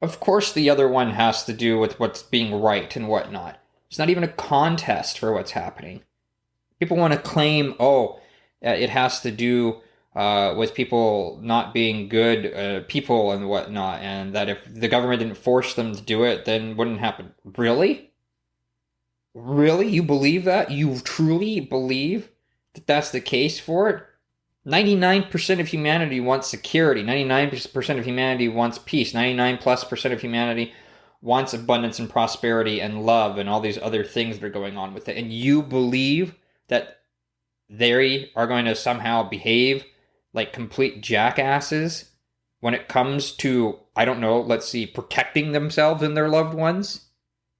Of course, the other one has to do with what's being right and whatnot. It's not even a contest for what's happening. People want to claim, it has to do with people not being good people and whatnot, and that if the government didn't force them to do it, then it wouldn't happen. Really? Really? You believe that? You truly believe that that's the case for it? 99% of humanity wants security. 99% of humanity wants peace. 99+% of humanity wants abundance and prosperity and love and all these other things that are going on with it. And you believe that they are going to somehow behave like complete jackasses when it comes to, I don't know, let's see, protecting themselves and their loved ones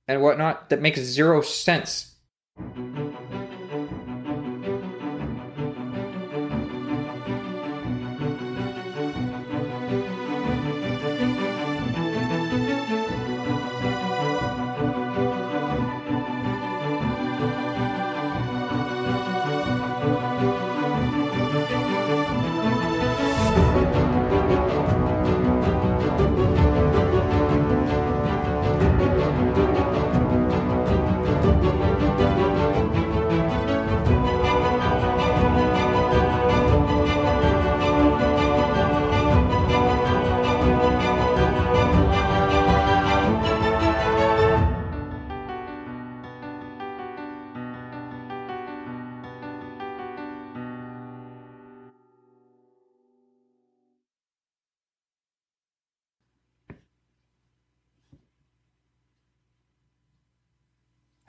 and whatnot? That makes zero sense.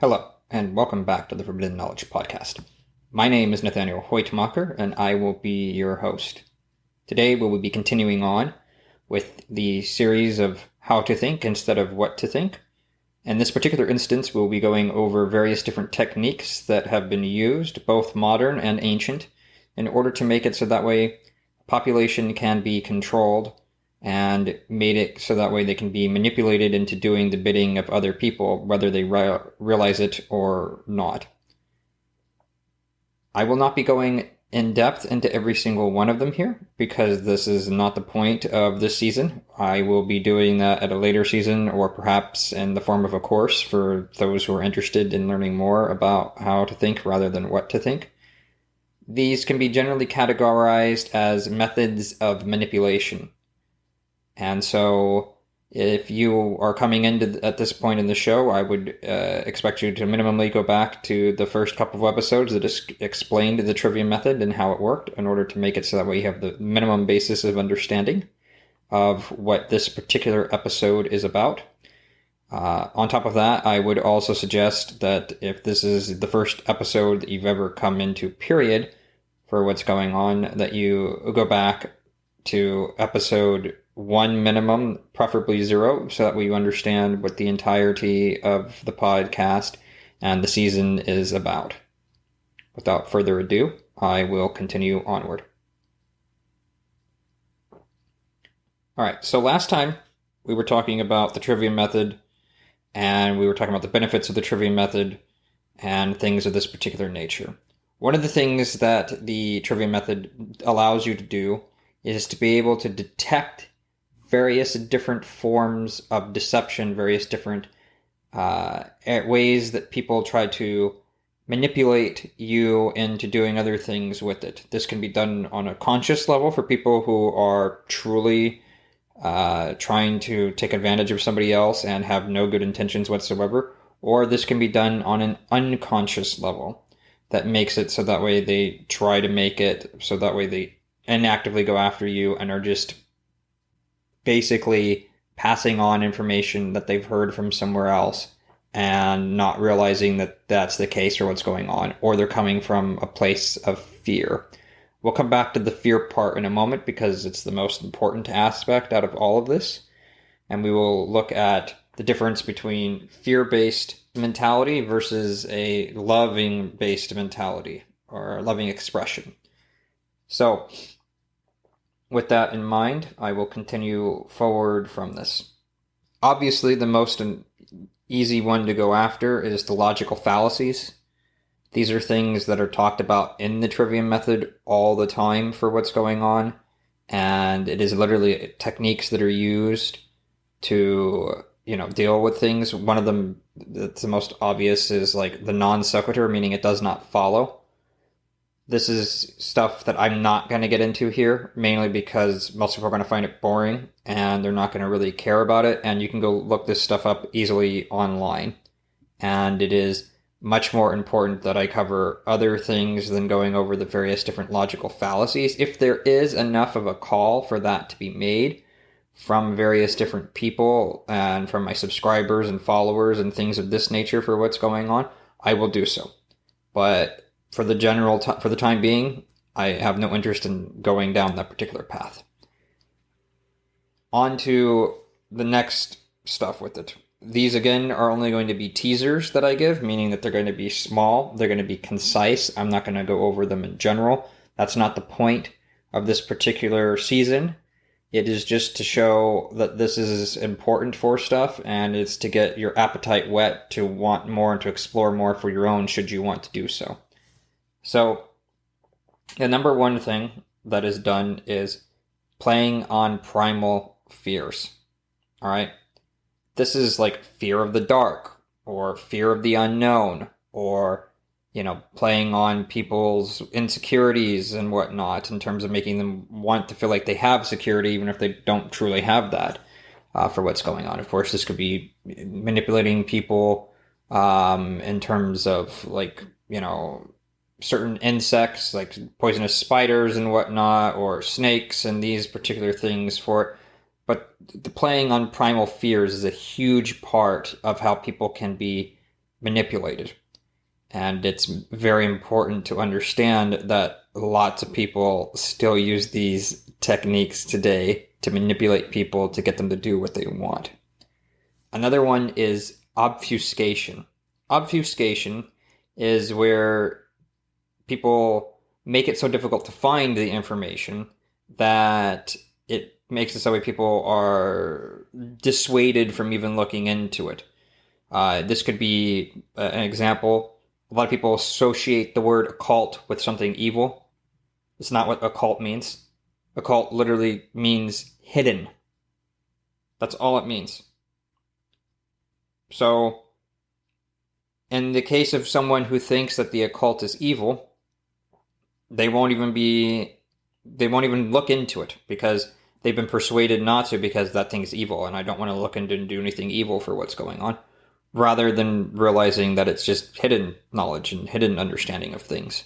Hello, and welcome back to the Forbidden Knowledge Podcast. My name is Nathaniel Hoytmacher, and I will be your host. Today we will be continuing on with the series of how to think instead of what to think. In this particular instance, we'll be going over various different techniques that have been used, both modern and ancient, in order to make it so that way population can be controlled and made it so that way they can be manipulated into doing the bidding of other people, whether they realize it or not. I will not be going in depth into every single one of them here, because this is not the point of this season. I will be doing that at a later season, or perhaps in the form of a course for those who are interested in learning more about how to think rather than what to think. These can be generally categorized as methods of manipulation. And so if you are coming in at this point in the show, I would expect you to minimally go back to the first couple of episodes that explained the trivia method and how it worked, in order to make it so that way you have the minimum basis of understanding of what this particular episode is about. On top of that, I would also suggest that if this is the first episode that you've ever come into, period, for what's going on, that you go back to episode 1 minimum, preferably 0, so that we understand what the entirety of the podcast and the season is about. Without further ado, I will continue onward. Alright, so last time we were talking about the trivia method, and we were talking about the benefits of the trivia method and things of this particular nature. One of the things that the trivia method allows you to do is to be able to detect various different forms of deception, various different ways that people try to manipulate you into doing other things with it. This can be done on a conscious level for people who are truly trying to take advantage of somebody else and have no good intentions whatsoever, or this can be done on an unconscious level that makes it so that way they try to make it so that way they inactively go after you and are just basically passing on information that they've heard from somewhere else and not realizing that that's the case or what's going on, or they're coming from a place of fear. We'll come back to the fear part in a moment because it's the most important aspect out of all of this, and we will look at the difference between fear-based mentality versus a loving-based mentality or loving expression. So, with that in mind, I will continue forward from this. Obviously, the most easy one to go after is the logical fallacies. These are things that are talked about in the trivia method all the time for what's going on, and it is literally techniques that are used to, deal with things. One of them that's the most obvious is like the non sequitur, meaning it does not follow. This is stuff that I'm not going to get into here, mainly because most people are going to find it boring and they're not going to really care about it. And you can go look this stuff up easily online. And it is much more important that I cover other things than going over the various different logical fallacies. If there is enough of a call for that to be made from various different people and from my subscribers and followers and things of this nature for what's going on, I will do so. But for the time being, I have no interest in going down that particular path. On to the next stuff with it. These, again, are only going to be teasers that I give, meaning that they're going to be small, they're going to be concise. I'm not going to go over them in general. That's not the point of this particular season. It is just to show that this is important for stuff, and it's to get your appetite whet to want more and to explore more for your own, should you want to do so. So, the number one thing that is done is playing on primal fears. All right? This is like fear of the dark, or fear of the unknown, or, playing on people's insecurities and whatnot in terms of making them want to feel like they have security, even if they don't truly have that for what's going on. Of course, this could be manipulating people in terms of like, certain insects like poisonous spiders and whatnot, or snakes and these particular things for it. But the playing on primal fears is a huge part of how people can be manipulated. And it's very important to understand that lots of people still use these techniques today to manipulate people to get them to do what they want. Another one is obfuscation. Obfuscation is where people make it so difficult to find the information that it makes it so people are dissuaded from even looking into it. This could be an example. A lot of people associate the word occult with something evil. It's not what occult means. Occult literally means hidden. That's all it means. So, in the case of someone who thinks that the occult is evil, they won't even look into it because they've been persuaded not to, because that thing's evil and I don't want to look into and do anything evil for what's going on, rather than realizing that it's just hidden knowledge and hidden understanding of things.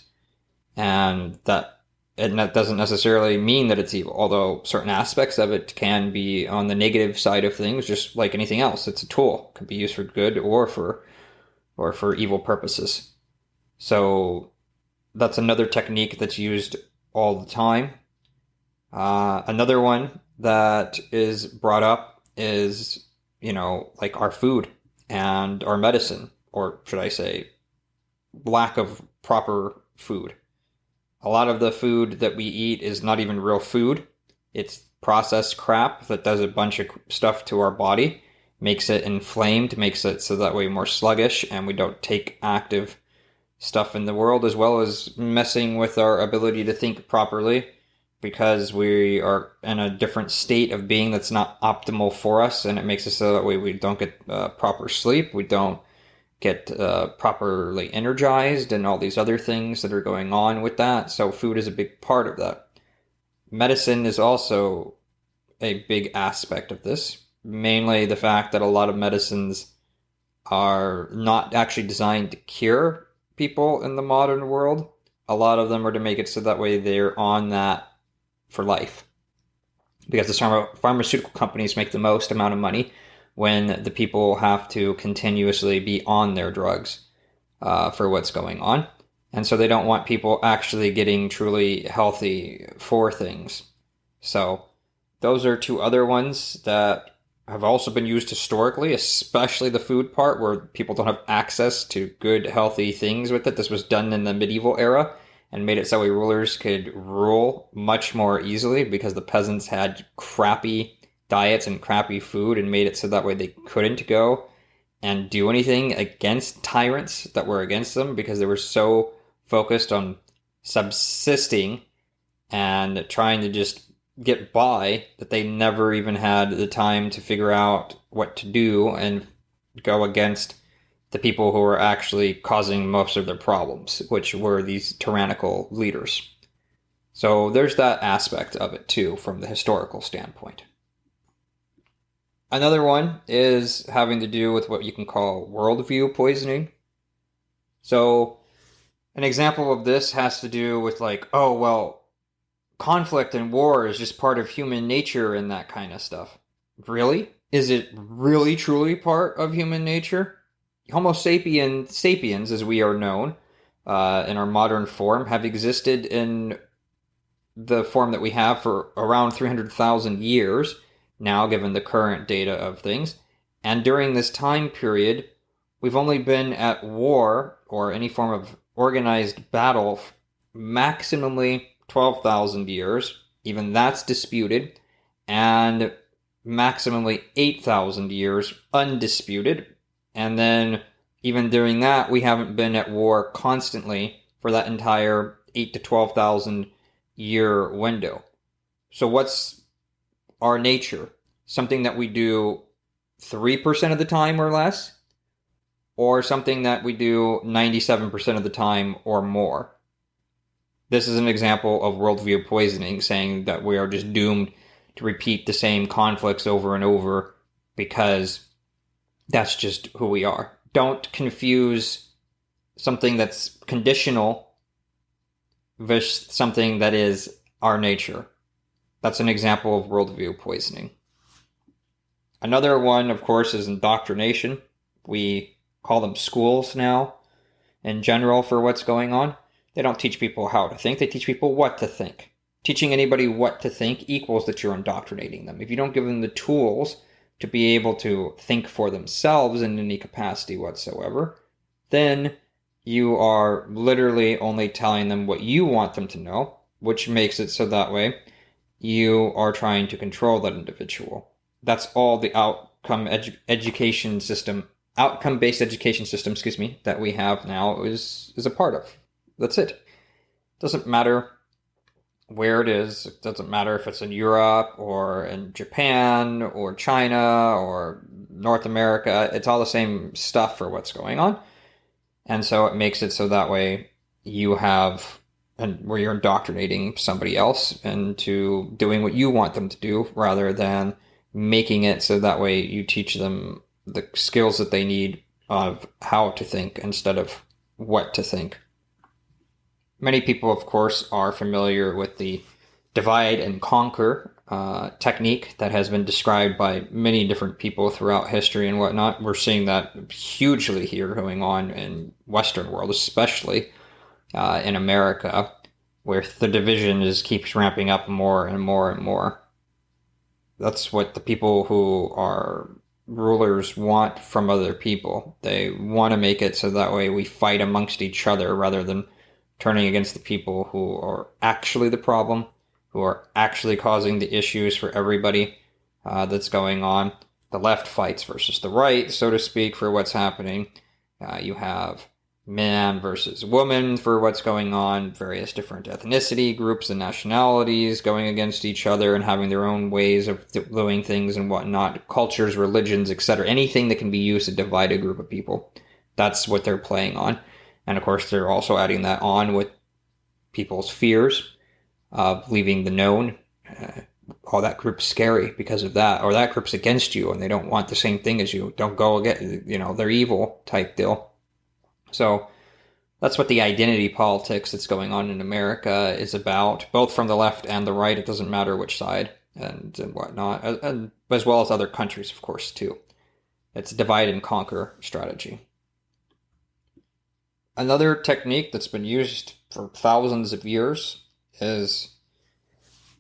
And that doesn't necessarily mean that it's evil, although certain aspects of it can be on the negative side of things, just like anything else. It's a tool. It can be used for good or for evil purposes. So that's another technique that's used all the time. Another one that is brought up is, like our food and our medicine, or should I say, lack of proper food. A lot of the food that we eat is not even real food. It's processed crap that does a bunch of stuff to our body, makes it inflamed, makes it so that way more sluggish, and we don't take active stuff in the world, as well as messing with our ability to think properly, because we are in a different state of being that's not optimal for us, and it makes it so that way we don't get proper sleep, we don't get properly energized, and all these other things that are going on with that. So food is a big part of that. Medicine is also a big aspect of this, mainly the fact that a lot of medicines are not actually designed to cure people in the modern world. A lot of them are to make it so that way they're on that for life. Because the pharmaceutical companies make the most amount of money when the people have to continuously be on their drugs for what's going on. And so they don't want people actually getting truly healthy for things. So those are two other ones that have also been used historically, especially the food part, where people don't have access to good, healthy things with it. This was done in the medieval era and made it so rulers could rule much more easily because the peasants had crappy diets and crappy food, and made it so that way they couldn't go and do anything against tyrants that were against them, because they were so focused on subsisting and trying to just get by that they never even had the time to figure out what to do and go against the people who were actually causing most of their problems, which were these tyrannical leaders. So there's that aspect of it too, from the historical standpoint. Another one is having to do with what you can call worldview poisoning. So an example of this has to do with like, oh, well, conflict and war is just part of human nature and that kind of stuff. Really? Is it really truly part of human nature? Homo sapiens, as we are known in our modern form, have existed in the form that we have for around 300,000 years now, given the current data of things. And during this time period, we've only been at war or any form of organized battle maximally 12,000 years. Even that's disputed. And maximally 8,000 years undisputed. And then even during that, we haven't been at war constantly for that entire 8 to 12,000 year window. So what's our nature? Something that we do 3% of the time or less? Or something that we do 97% of the time or more? This is an example of worldview poisoning, saying that we are just doomed to repeat the same conflicts over and over because that's just who we are. Don't confuse something that's conditional with something that is our nature. That's an example of worldview poisoning. Another one, of course, is indoctrination. We call them schools now in general for what's going on. They don't teach people how to think. They teach people what to think. Teaching anybody what to think equals that you're indoctrinating them. If you don't give them the tools to be able to think for themselves in any capacity whatsoever, then you are literally only telling them what you want them to know, which makes it so that way you are trying to control that individual. That's all the outcome-based education system that we have now is a part of. That's it. Doesn't matter where it is. It doesn't matter if it's in Europe or in Japan or China or North America. It's all the same stuff for what's going on. And so it makes it so that way you have, and where you're indoctrinating somebody else into doing what you want them to do rather than making it so that way you teach them the skills that they need of how to think instead of what to think. Many people, of course, are familiar with the divide and conquer technique that has been described by many different people throughout history and whatnot. We're seeing that hugely here going on in Western world, especially in America, where the division keeps ramping up more and more and more. That's what the people who are rulers want from other people. They want to make it so that way we fight amongst each other rather than turning against the people who are actually the problem, who are actually causing the issues for everybody that's going on. The left fights versus the right, so to speak, for what's happening. You have man versus woman for what's going on, various different ethnicity groups and nationalities going against each other and having their own ways of doing things and whatnot, cultures, religions, etc. Anything that can be used to divide a group of people. That's what they're playing on. And of course, they're also adding that on with people's fears of leaving the known. Oh, that group's scary because of that, or that group's against you and they don't want the same thing as you. Don't go against, they're evil type deal. So that's what the identity politics that's going on in America is about, both from the left and the right. It doesn't matter which side and whatnot, and as well as other countries, of course, too. It's a divide and conquer strategy. Another technique that's been used for thousands of years is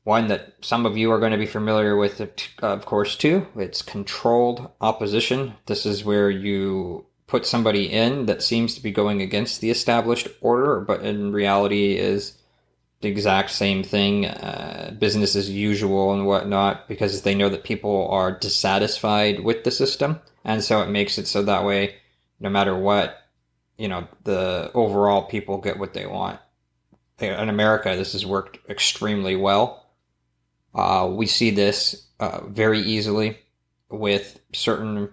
one that some of you are going to be familiar with, of course, too. It's controlled opposition. This is where you put somebody in that seems to be going against the established order, but in reality is the exact same thing, business as usual and whatnot, because they know that people are dissatisfied with the system. And so it makes it so that way, no matter what, the overall people get what they want. In America, this has worked extremely well. We see this very easily with certain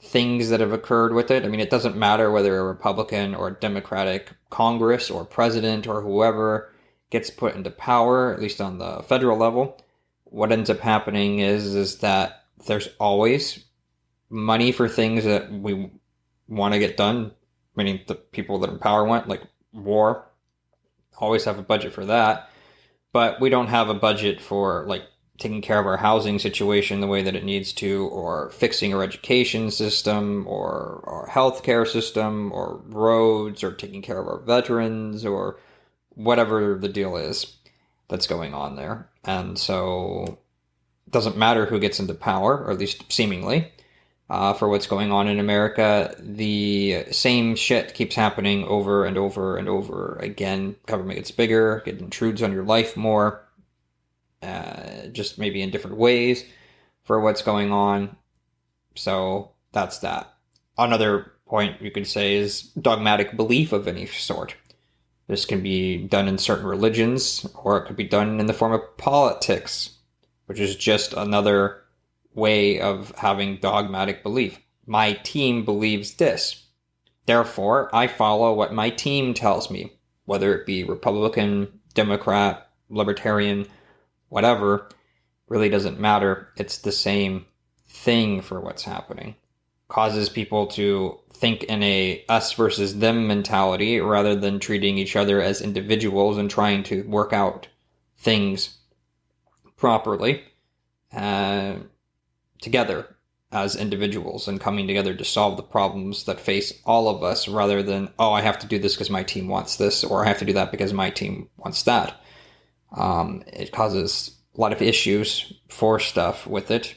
things that have occurred with it. I mean, it doesn't matter whether a Republican or a Democratic Congress or president or whoever gets put into power, at least on the federal level. What ends up happening is that there's always money for things that we want to get done, meaning the people that in power want, like war, always have a budget for that. But we don't have a budget for like taking care of our housing situation the way that it needs to, or fixing our education system, or our healthcare system, or roads, or taking care of our veterans, or whatever the deal is that's going on there. And so it doesn't matter who gets into power, or at least seemingly, for what's going on in America. The same shit keeps happening over and over and over again. Government gets bigger, it intrudes on your life more, just maybe in different ways for what's going on. So that's that. Another point you could say is dogmatic belief of any sort. This can be done in certain religions, or it could be done in the form of politics, which is just another way of having dogmatic belief. My team believes this. Therefore, I follow what my team tells me, whether it be Republican, Democrat, Libertarian, whatever, really doesn't matter. It's the same thing for what's happening. Causes people to think in a us versus them mentality rather than treating each other as individuals and trying to work out things properly together as individuals and coming together to solve the problems that face all of us, rather than, oh, I have to do this because my team wants this, or I have to do that because my team wants that. It causes a lot of issues for stuff with it.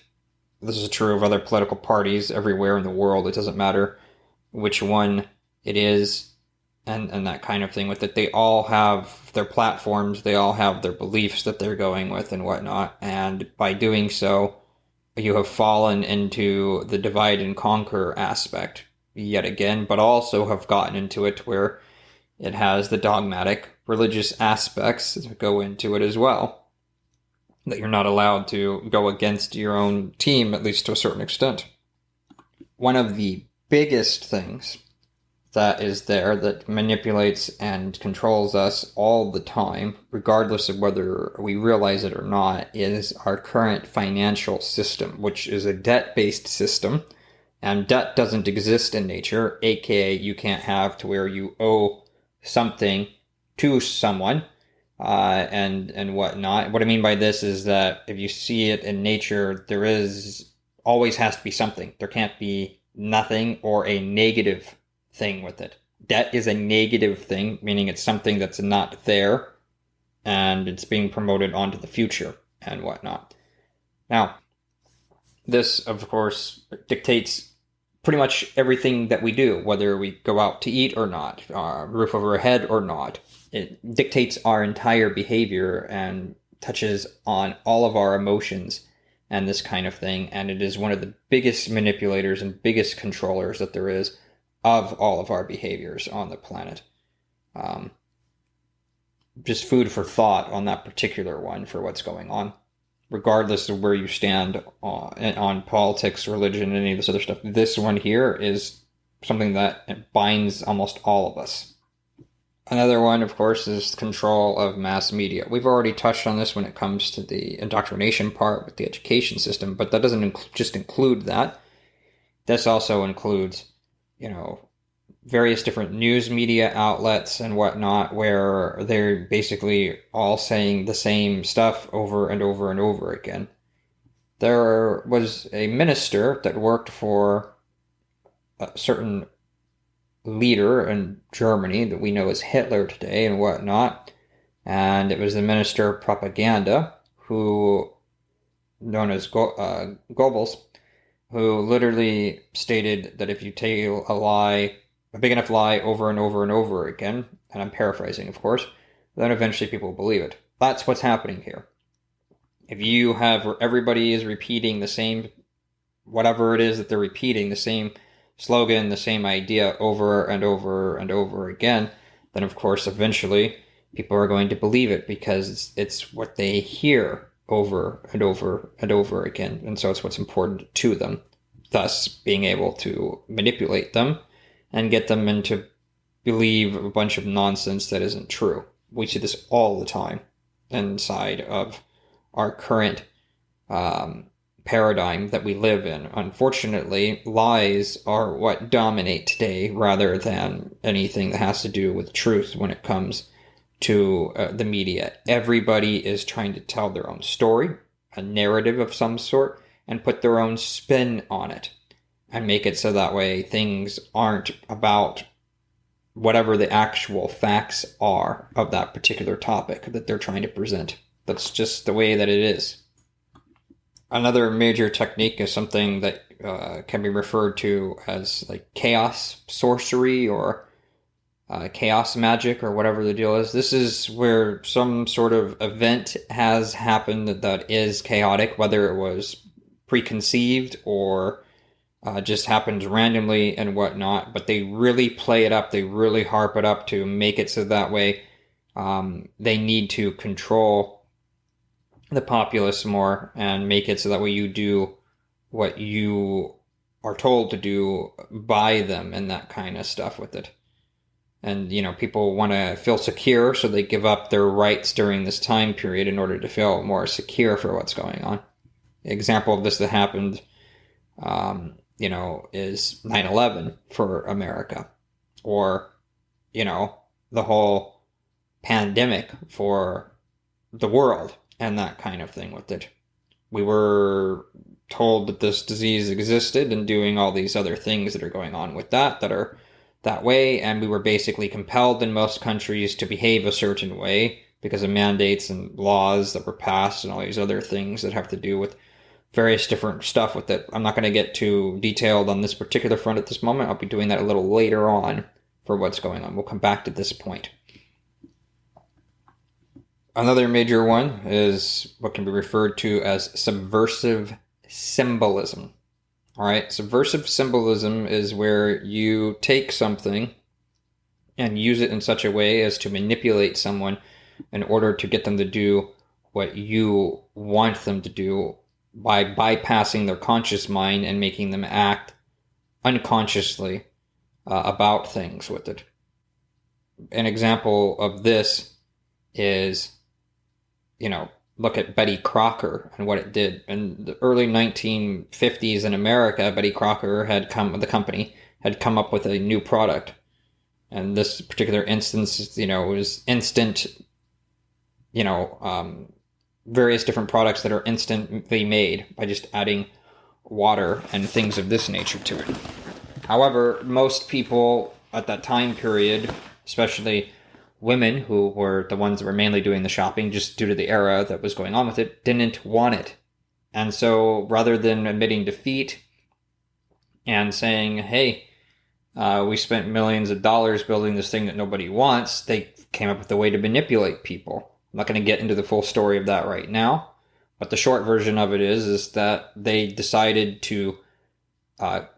This is true of other political parties everywhere in the world. It doesn't matter which one it is, and that kind of thing with it. They all have their platforms, they all have their beliefs that they're going with and whatnot, and by doing so, you have fallen into the divide and conquer aspect yet again, but also have gotten into it where it has the dogmatic religious aspects that go into it as well. That you're not allowed to go against your own team, at least to a certain extent. One of the biggest things that is there that manipulates and controls us all the time, regardless of whether we realize it or not, is our current financial system, which is a debt-based system. And debt doesn't exist in nature, aka you can't have to where you owe something to someone and whatnot. What I mean by this is that if you see it in nature, there is always has to be something. There can't be nothing or a negative thing with it. Debt is a negative thing, meaning it's something that's not there and it's being promoted onto the future and whatnot. Now, this, of course, dictates pretty much everything that we do, whether we go out to eat or not, roof over our head or not. It dictates our entire behavior and touches on all of our emotions and this kind of thing. And it is one of the biggest manipulators and biggest controllers that there is of all of our behaviors on the planet. Just food for thought on that particular one for what's going on. Regardless of where you stand on politics, religion, and any of this other stuff, this one here is something that binds almost all of us. Another one, of course, is control of mass media. We've already touched on this when it comes to the indoctrination part with the education system, but that doesn't just include that. This also includes, various different news media outlets and whatnot, where they're basically all saying the same stuff over and over and over again. There was a minister that worked for a certain leader in Germany that we know as Hitler today and whatnot, and it was the Minister of Propaganda, who, known as Goebbels, who literally stated that if you tell a lie, a big enough lie over and over and over again, and I'm paraphrasing, of course, then eventually people will believe it. That's what's happening here. If you have where everybody is repeating the same, whatever it is that they're repeating, the same slogan, the same idea over and over and over again, then of course eventually people are going to believe it because it's what they hear. over and over and over again. And so it's what's important to them, thus being able to manipulate them and get them into believe a bunch of nonsense that isn't true. We see this all the time inside of our current paradigm that we live in. Unfortunately, lies are what dominate today rather than anything that has to do with truth when it comes to the media. Everybody is trying to tell their own story, a narrative of some sort, and put their own spin on it and make it so that way things aren't about whatever the actual facts are of that particular topic that they're trying to present. That's just the way that it is. Another major technique is something that can be referred to as like chaos sorcery or chaos magic or whatever the deal is. This is where some sort of event has happened that is chaotic, whether it was preconceived or just happens randomly and whatnot, but they really play it up. They really harp it up to make it so that way they need to control the populace more and make it so that way you do what you are told to do by them and that kind of stuff with it. And, people want to feel secure, so they give up their rights during this time period in order to feel more secure for what's going on. An example of this that happened is 9/11 for America, or, the whole pandemic for the world and that kind of thing with it. We were told that this disease existed and doing all these other things that are going on with that are that way, and we were basically compelled in most countries to behave a certain way because of mandates and laws that were passed and all these other things that have to do with various different stuff with it. I'm not going to get too detailed on this particular front at this moment. I'll be doing that a little later on for what's going on. We'll come back to this point. Another major one is what can be referred to as subversive symbolism. All right, subversive symbolism is where you take something and use it in such a way as to manipulate someone in order to get them to do what you want them to do by bypassing their conscious mind and making them act unconsciously about things with it. An example of this is, look at Betty Crocker and what it did. In the early 1950s in America, Betty Crocker the company had come up with a new product. And this particular instance, was instant, various different products that are instantly made by just adding water and things of this nature to it. However, most people at that time period, especially women who were the ones that were mainly doing the shopping just due to the era that was going on with it, didn't want it. And so rather than admitting defeat and saying, hey, we spent millions of dollars building this thing that nobody wants, they came up with a way to manipulate people. I'm not going to get into the full story of that right now, but the short version of it is that they decided to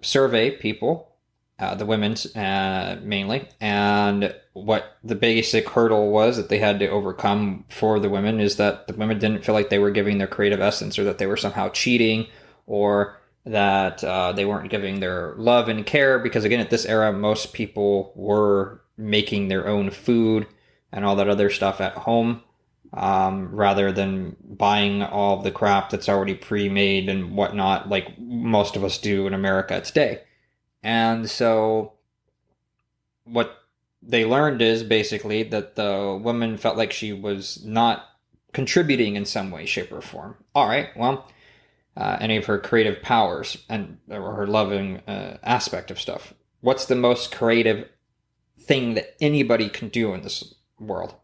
survey people, the women's mainly, and what the basic hurdle was that they had to overcome for the women is that the women didn't feel like they were giving their creative essence, or that they were somehow cheating, or that they weren't giving their love and care, because again, at this era, most people were making their own food and all that other stuff at home, rather than buying all the crap that's already pre-made and whatnot, like most of us do in America today. And so what they learned is basically that the woman felt like she was not contributing in some way, shape, or form. All right, well, any of her creative powers and or her loving aspect of stuff. What's the most creative thing that anybody can do in this world?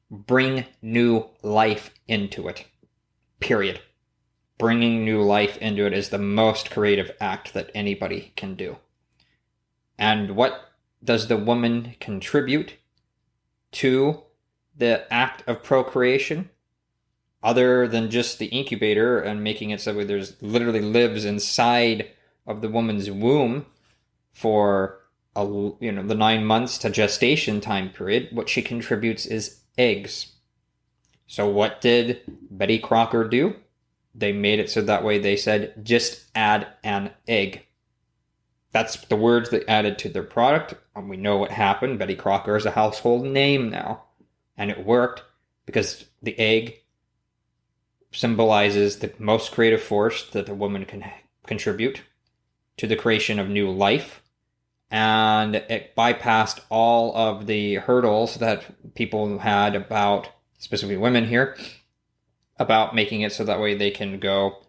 Bring new life into it. Period. Bringing new life into it is the most creative act that anybody can do. And what does the woman contribute to the act of procreation, other than just the incubator and making it so there's literally lives inside of the woman's womb for the 9 months to gestation time period? What she contributes is eggs. So what did Betty Crocker do? They made it so that way they said, just add an egg. That's the words they added to their product. And we know what happened. Betty Crocker is a household name now. And it worked because the egg symbolizes the most creative force that a woman can contribute to the creation of new life. And it bypassed all of the hurdles that people had about, specifically women here, about making it so that way they can go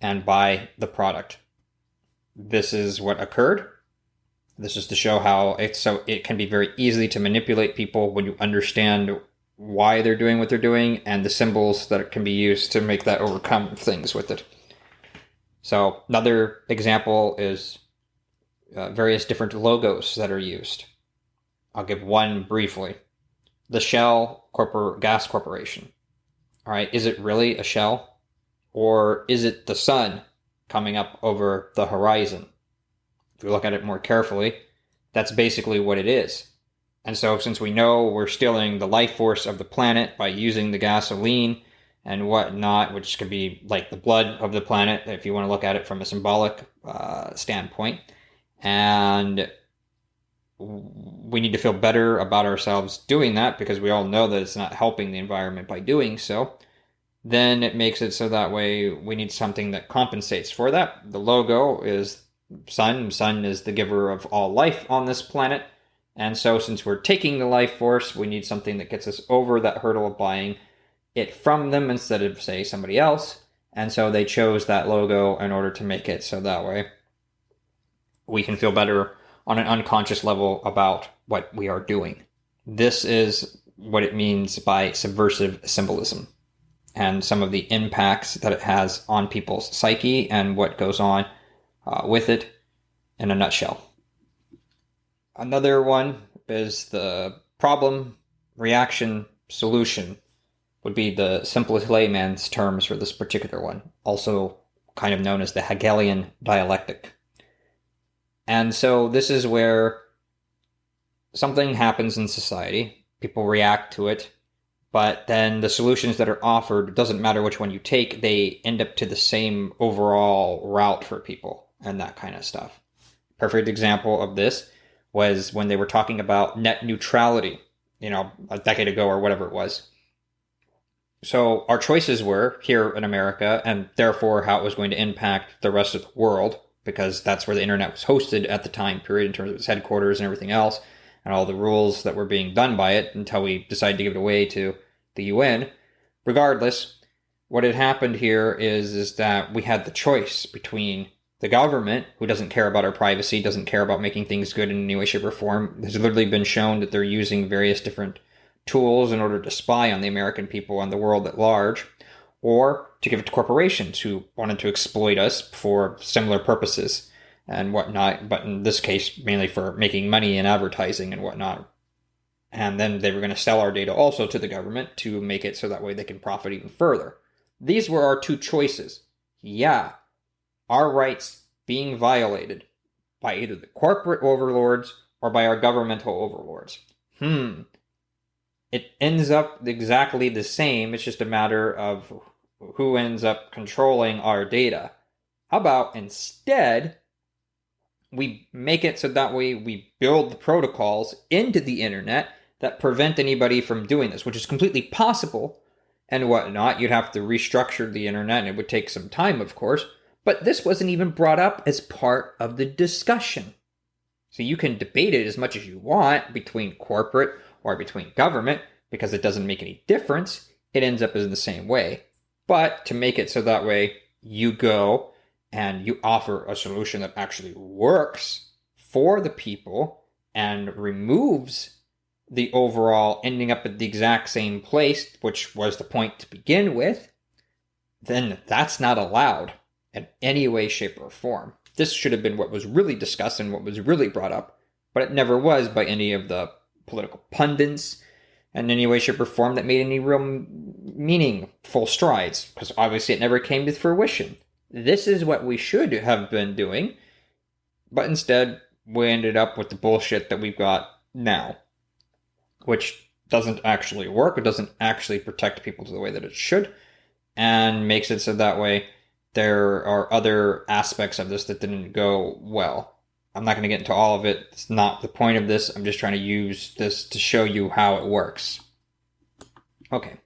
and buy the product. This is what occurred. This is to show how it can be very easy to manipulate people when you understand why they're doing what they're doing and the symbols that can be used to make that overcome things with it. So another example is various different logos that are used. I'll give one briefly. The Shell Gas Corporation. All right, is it really a shell? Or is it the sun coming up over the horizon? If we look at it more carefully, that's basically what it is. And so since we know we're stealing the life force of the planet by using the gasoline and whatnot, which could be like the blood of the planet, if you want to look at it from a symbolic standpoint, and we need to feel better about ourselves doing that because we all know that it's not helping the environment by doing so, then it makes it so that way we need something that compensates for that. The logo is sun. Sun is the giver of all life on this planet. And so since we're taking the life force, we need something that gets us over that hurdle of buying it from them instead of, say, somebody else. And so they chose that logo in order to make it so that way we can feel better on an unconscious level about what we are doing. This is what it means by subversive symbolism and some of the impacts that it has on people's psyche and what goes on with it in a nutshell. Another one is the problem, reaction, solution would be the simplest layman's terms for this particular one, also kind of known as the Hegelian dialectic. And so this is where something happens in society, people react to it, but then the solutions that are offered, doesn't matter which one you take, they end up to the same overall route for people and that kind of stuff. Perfect example of this was when they were talking about net neutrality, a decade ago or whatever it was. So our choices were here in America, and therefore how it was going to impact the rest of the world, because that's where the internet was hosted at the time period in terms of its headquarters and everything else, and all the rules that were being done by it until we decided to give it away to the UN. Regardless, what had happened here is that we had the choice between the government, who doesn't care about our privacy, doesn't care about making things good in any way, shape, or form. It's literally been shown that they're using various different tools in order to spy on the American people and the world at large, or to give it to corporations who wanted to exploit us for similar purposes and whatnot, but in this case, mainly for making money and advertising and whatnot. And then they were going to sell our data also to the government to make it so that way they can profit even further. These were our two choices. Yeah, our rights being violated by either the corporate overlords or by our governmental overlords. It ends up exactly the same. It's just a matter of who ends up controlling our data. How about instead, we make it so that way we build the protocols into the internet that prevent anybody from doing this, which is completely possible and whatnot. You'd have to restructure the internet, and it would take some time, of course. But this wasn't even brought up as part of the discussion. So you can debate it as much as you want between corporate or between government, because it doesn't make any difference. It ends up in the same way. But to make it so that way you go and you offer a solution that actually works for the people and removes the overall ending up at the exact same place, which was the point to begin with, then that's not allowed in any way, shape, or form. This should have been what was really discussed and what was really brought up, but it never was by any of the political pundits in any way, shape, or form that made any real meaningful strides, because obviously it never came to fruition. This is what we should have been doing, but instead we ended up with the bullshit that we've got now, which doesn't actually work. It doesn't actually protect people to the way that it should, and makes it so that way there are other aspects of this that didn't go well. I'm not going to get into all of it. It's not the point of this. I'm just trying to use this to show you how it works. Okay.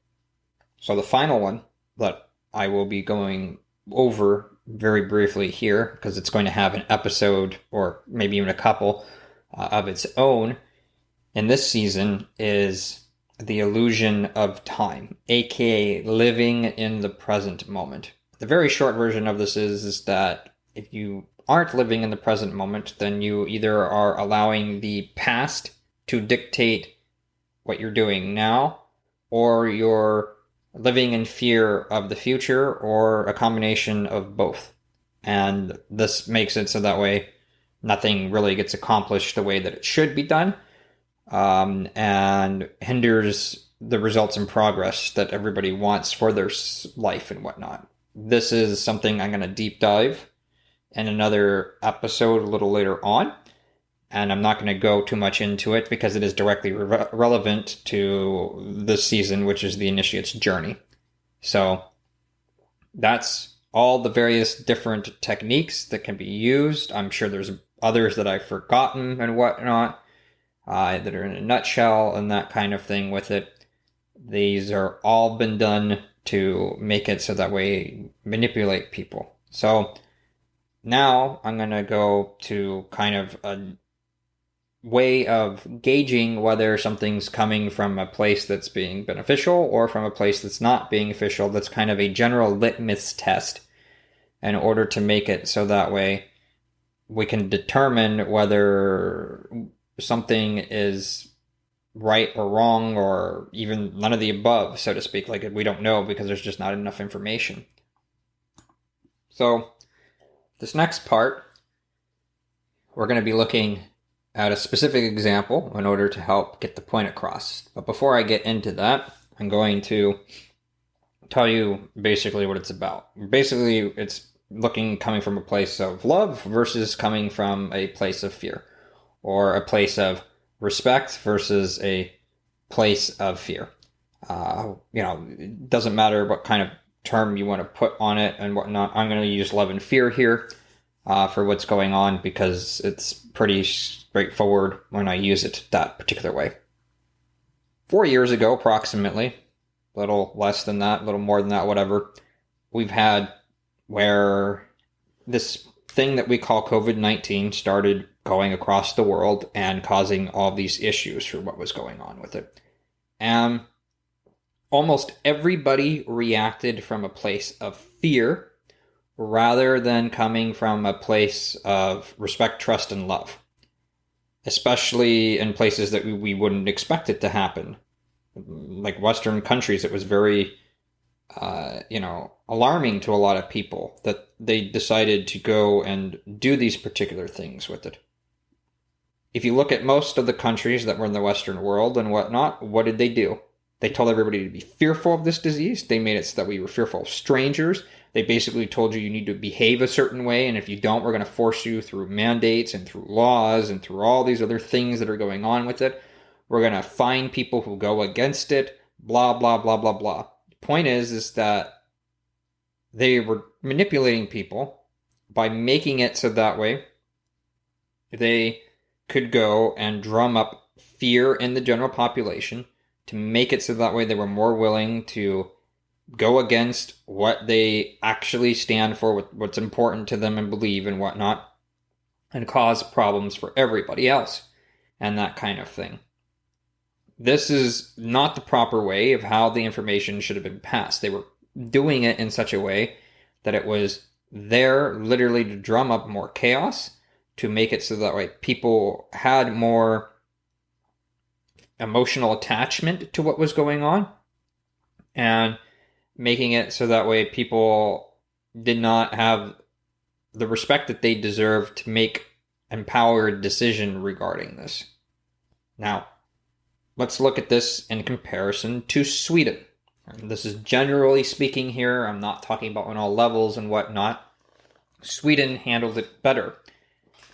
So the final one that I will be going over very briefly here, because it's going to have an episode or maybe even a couple of its own in this season, is the illusion of time, aka living in the present moment. The very short version of this is that if you aren't living in the present moment, then you either are allowing the past to dictate what you're doing now, or you're living in fear of the future, or a combination of both. And this makes it so that way nothing really gets accomplished the way that it should be done, and hinders the results and progress that everybody wants for their life and whatnot. This is something I'm going to deep dive in another episode a little later on, and I'm not going to go too much into it because it is directly relevant to this season, which is the initiate's journey. So that's all the various different techniques that can be used. I'm sure there's others that I've forgotten and whatnot, that are in a nutshell and that kind of thing with it. These are all been done to make it so that way manipulate people. So now I'm going to go to kind of a way of gauging whether something's coming from a place that's being beneficial or from a place that's not being official. That's kind of a general litmus test in order to make it so that way we can determine whether something is right or wrong, or even none of the above, so to speak. Like, we don't know because there's just not enough information. So this next part, we're going to be looking at a specific example in order to help get the point across. But before I get into that, I'm going to tell you basically what it's about. Basically, it's coming from a place of love versus coming from a place of fear, or a place of respect versus a place of fear. It doesn't matter what kind of term you want to put on it and whatnot. I'm going to use love and fear here for what's going on, because it's pretty straightforward when I use it that particular way. 4 years ago, approximately, a little less than that, a little more than that, whatever, we've had where this thing that we call COVID-19 started going across the world and causing all these issues for what was going on with it. And almost everybody reacted from a place of fear rather than coming from a place of respect, trust, and love. Especially in places that we wouldn't expect it to happen. Like Western countries, it was very, alarming to a lot of people that they decided to go and do these particular things with it. If you look at most of the countries that were in the Western world and whatnot, what did they do? They told everybody to be fearful of this disease. They made it so that we were fearful of strangers. They basically told you need to behave a certain way, and if you don't, we're going to force you through mandates and through laws and through all these other things that are going on with it. We're going to fine people who go against it, blah, blah, blah, blah, blah. The point is that they were manipulating people by making it so that way they could go and drum up fear in the general population, to make it so that way they were more willing to go against what they actually stand for, what's important to them and believe and whatnot, and cause problems for everybody else and that kind of thing. This is not the proper way of how the information should have been passed. They were doing it in such a way that it was there literally to drum up more chaos, to make it so that way people had more emotional attachment to what was going on, and making it so that way people did not have the respect that they deserved to make empowered decision regarding this. Now, let's look at this in comparison to Sweden. And this is generally speaking here. I'm not talking about on all levels and whatnot. Sweden handled it better.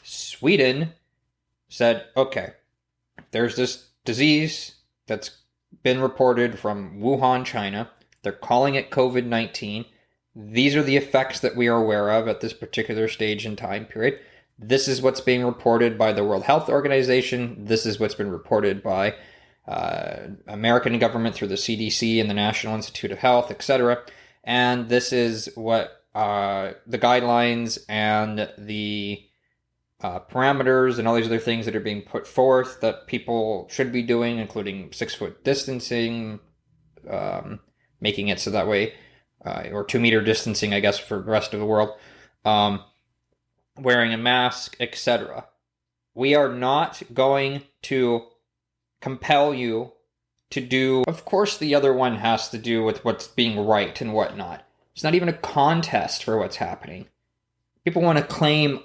Sweden said, okay, there's this disease that's been reported from Wuhan, China. They're calling it COVID-19. These are the effects that we are aware of at this particular stage in time period. This is what's being reported by the World Health Organization. This is what's been reported by American government through the CDC and the National Institute of Health, etc. And this is what the guidelines and the parameters and all these other things that are being put forth that people should be doing, including 6-foot distancing, making it so that way, or 2-meter distancing, I guess, for the rest of the world, wearing a mask, etc. We are not going to compel you to do. Of course, the other one has to do with what's being right and whatnot. It's not even a contest for what's happening. People want to claim,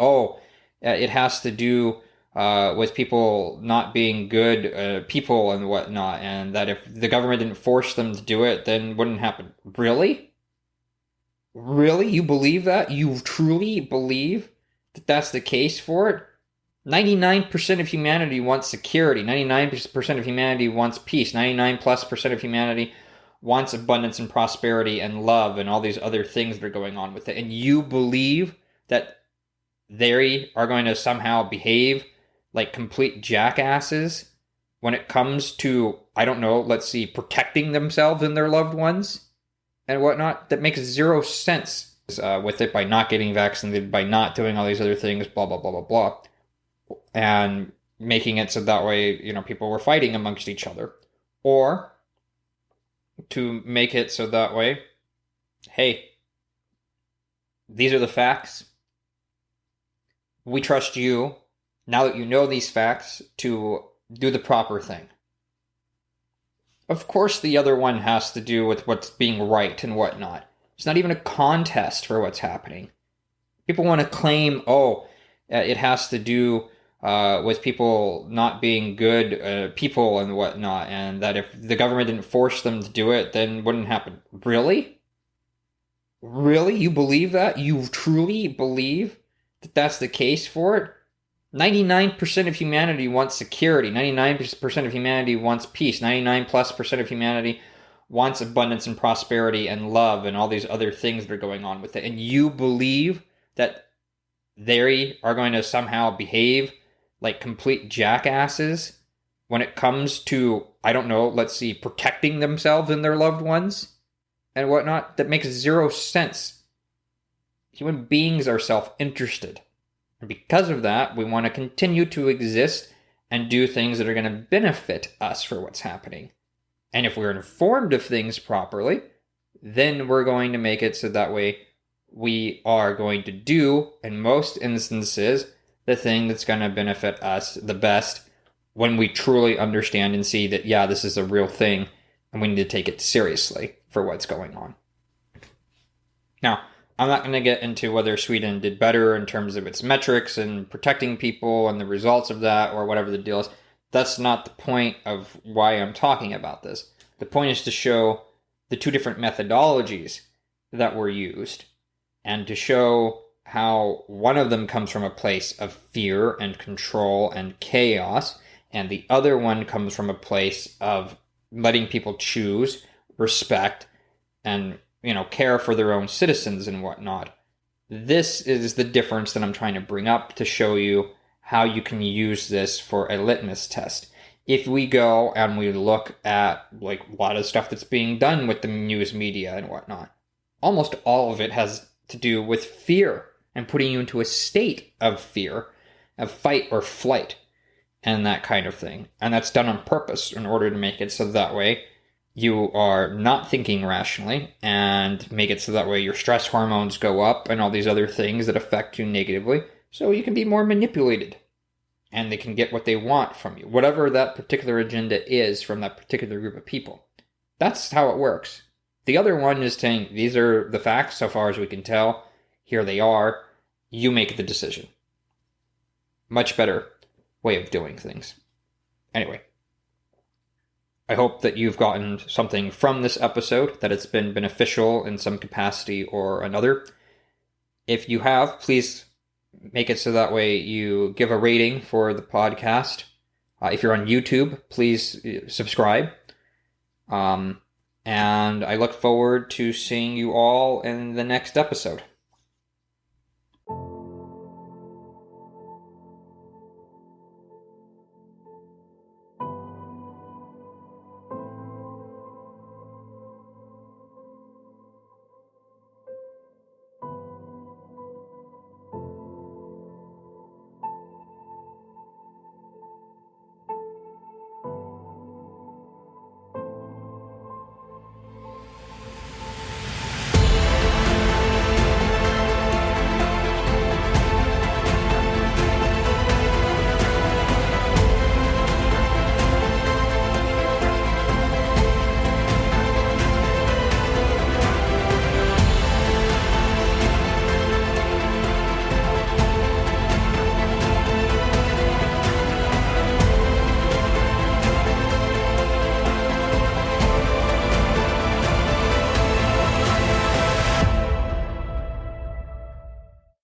it has to do with people not being good people and whatnot, and that if the government didn't force them to do it, then it wouldn't happen. Really? Really? You believe that? You truly believe that that's the case for it? 99% of humanity wants security. 99% of humanity wants peace. 99+% of humanity wants abundance and prosperity and love and all these other things that are going on with it. And you believe that they are going to somehow behave like complete jackasses when it comes to, I don't know, let's see, protecting themselves and their loved ones and whatnot? That makes zero sense with it, by not getting vaccinated, by not doing all these other things, blah, blah, blah, blah, blah. And making it so that way, people were fighting amongst each other. Or to make it so that way, hey, these are the facts. We trust you, now that you know these facts, to do the proper thing. Of course, the other one has to do with what's being right and whatnot. It's not even a contest for what's happening. People want to claim, it has to do with people not being good people and whatnot, and that if the government didn't force them to do it, then it wouldn't happen. Really? Really? You believe that? You truly believe that that's the case for it? 99% of humanity wants security. 99% of humanity wants peace. 99+% of humanity wants abundance and prosperity and love and all these other things that are going on with it. And you believe that they are going to somehow behave like complete jackasses when it comes to, I don't know, let's see, protecting themselves and their loved ones and whatnot? That makes zero sense. Human beings are self-interested. And because of that, we want to continue to exist and do things that are going to benefit us for what's happening. And if we're informed of things properly, then we're going to make it so that way we are going to do, in most instances, the thing that's going to benefit us the best when we truly understand and see that, yeah, this is a real thing and we need to take it seriously for what's going on. Now, I'm not going to get into whether Sweden did better in terms of its metrics and protecting people and the results of that or whatever the deal is. That's not the point of why I'm talking about this. The point is to show the two different methodologies that were used and to show how one of them comes from a place of fear and control and chaos, and the other one comes from a place of letting people choose, respect, and care for their own citizens and whatnot. This is the difference that I'm trying to bring up to show you how you can use this for a litmus test. If we go and we look at a lot of stuff that's being done with the news media and whatnot, almost all of it has to do with fear and putting you into a state of fear, of fight or flight, and that kind of thing. And that's done on purpose in order to make it so that way you are not thinking rationally and make it so that way your stress hormones go up and all these other things that affect you negatively, so you can be more manipulated and they can get what they want from you, whatever that particular agenda is from that particular group of people. That's how it works. The other one is saying, these are the facts so far as we can tell. Here they are. You make the decision. Much better way of doing things. Anyway, I hope that you've gotten something from this episode, that it's been beneficial in some capacity or another. If you have, please make it so that way you give a rating for the podcast. If you're on YouTube, please subscribe. Um, and I look forward to seeing you all in the next episode.